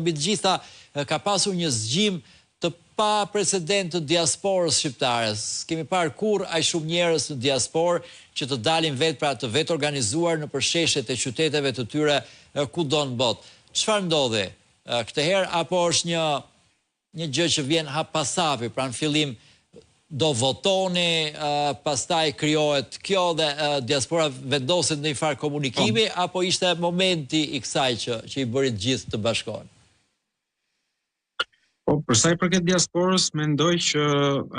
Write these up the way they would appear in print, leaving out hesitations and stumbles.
Mbi të gjitha ka pasur një zgjim të pa precedent të diasporës shqiptare. Kemi parë kur aq shumë njerëz në diasporë që të dalin vetë pra të vetë organizuar në përsheshjet e qyteteve të tyre kudo në botë. Çfarë ndodhi këtë herë, apo është një gjë që vjen hapasapi, pra në fillim do votoni, pastaj krijohet kjo dhe diaspora vendoset në një farë komunikimi, apo ishte momenti i kësaj që i bëri të gjithë të bashkohen? Po, për sa i përket diasporës, mendoj që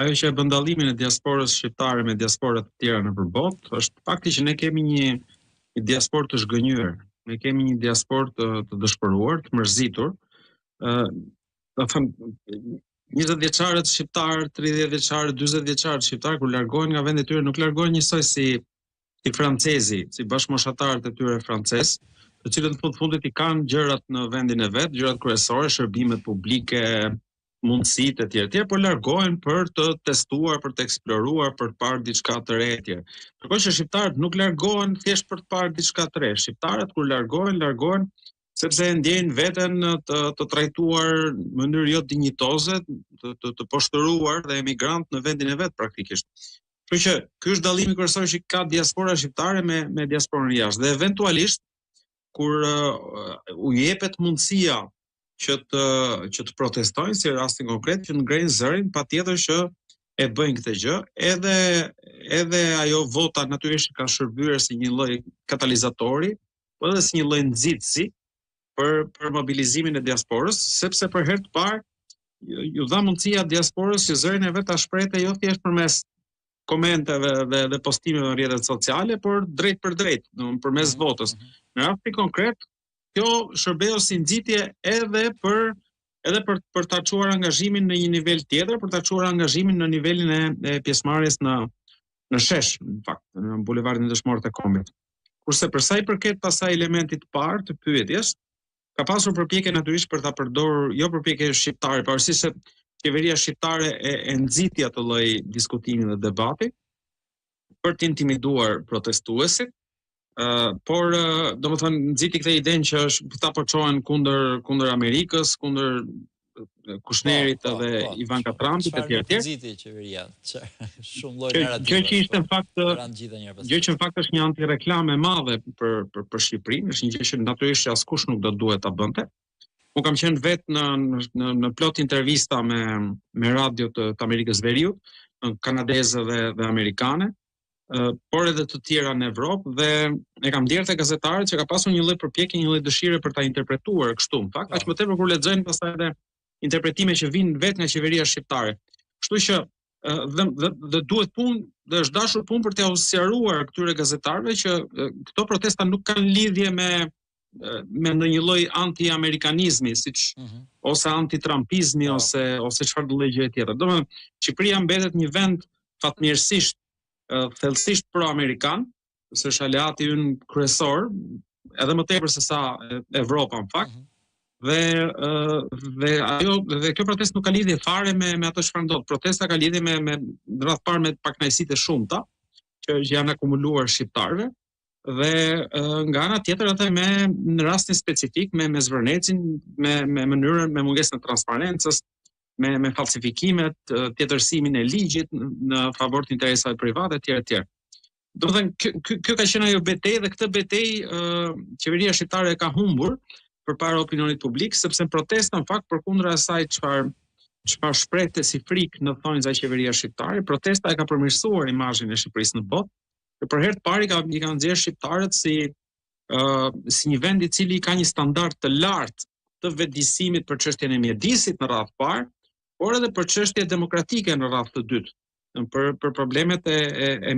ajo që e bën dallimin e diasporës shqiptare me diasporat të tjera nëpër botë është fakti që ne kemi një diasporë të zhgënjur, ne kemi një diasporë të dëshpëruar, të mërzitur. Do të them 20 vjeçarët shqiptar, 30 vjeçarët, 40 vjeçarët shqiptar kur largohen nga vendet e tyre nuk largohen njësoj si francezi, si bashkëmoshatarët e tyre francez, të cilët në fundit i kanë gjërat në vendin e vet, gjërat kryesore, shërbimet publike, mundësitë e tjera, por largohen për të testuar, për të eksploruar, për të parë diçka të re etj. Ndërkohë që shqiptarët nuk largohen thjesht për të parë diçka të re. Shqiptarët kur largohen sepse ndjejnë veten të trajtuar në mënyrë jo dinjitoze, të poshtëruar dhe emigrant në vendin e vet praktikisht. Kështu që ky është dallimi kryesor që ka diaspora shqiptare me diasporën jashtë. Dhe eventualisht kur u jepet mundësia që të protestojnë, si rastin konkret, që ngrenë zërin, patjetër që e bëjnë këtë gjë, edhe ajo vota natyrisht ka shërbyer si një lloj katalizatori, po edhe si një lloj nxitësi për mobilizimin e diasporës, sepse për herë të parë ju dha mundësia diasporës që zërin e vet ta shprehte jo thjesht përmes komenteve dhe postimeve në rrjetet sociale, por drejt për drejt, përmes votës. Në rastin konkret, kjo shërbeu si nxitje edhe për ta çuar angazhimin në një nivel tjetër, për ta çuar angazhimin në nivelin e pjesëmarrjes në shesh, në fakt, në bulevardin e dëshmorët e kombit. Kurse për sa i përket pasaj elementit të parë të pyetjes, ka pasur përpjekje natyrisht për ta përdorur, jo përpjekje shqiptare, pavarësisht se qeveria shqiptare e nxiti atë lloj diskutimi dhe debati për të intimiduar protestuesit, por domethënë nxiti këtë idenë që këta po çohen kundër Amerikës, kundër Kushnerit dhe Ivanka Trumpit etj. Nxiti qeveria. Shumë lloj narrative. Gjë që ishte në fakt është një antireklam e madhe për Shqipërinë, është një gjë që natyrisht askush nuk do duhet ta bënte. Unë kam qenë vetë në plot intervista me radio të Amerikës Veriut, kanadeze dhe amerikane, por edhe të tjera në Evropë, dhe e kam ndjerë te gazetarët që ka pasur një lloj përpjekje, një lloj dëshire për ta interpretuar kështu. Në fakt, aq më tepër kur lexojnë pastaj edhe interpretime që vinë vetë nga qeveria shqiptare. Kështu që dhe duhet punë, dhe është dashur punë për t'ia sqaruar këtyre gazetarëve që këto protesta nuk kanë lidhje me ndonjë lloj anti-amerikanizmi, ose anti-trumpizmi ose çfarë do lloj gjëje tjetër. Domethënë, Shqipëria mbetet një vend fatmirësisht thellësisht pro-amerikan, se është aleati ynë kryesor, edhe më tepër se sa Evropa në fakt. Dhe kjo protestë nuk ka lidhje fare me ato çfarë ndodh. Protesta ka lidhje me radh parë me pakënaqësitë e shumta që janë akumuluar shqiptarëve, dhe nga ana tjetër edhe në rastin specifik me zvërnecin, me mënyrën, me mungesën e transparencës, me falsifikimet, tjetërsimin e ligjit në favor të interesave private etj. Domethënë kjo ka qenë ajo betejë, dhe këtë betejë qeveria shqiptare e ka humbur përpara opinionit publik, sepse protesta në fakt përkundër asaj çfarë shprehte si frikë në thonjza qeveria shqiptare, protesta e ka përmirësuar imazhin e Shqipërisë në botë. Dhe për herë të parë i kanë nxjerrë shqiptarët si një vend i cili ka një standard të lartë të vetëdijësimit për çështjen e mjedisit në radhë parë, por edhe për çështje demokratike në radhë të dytë, për problemet e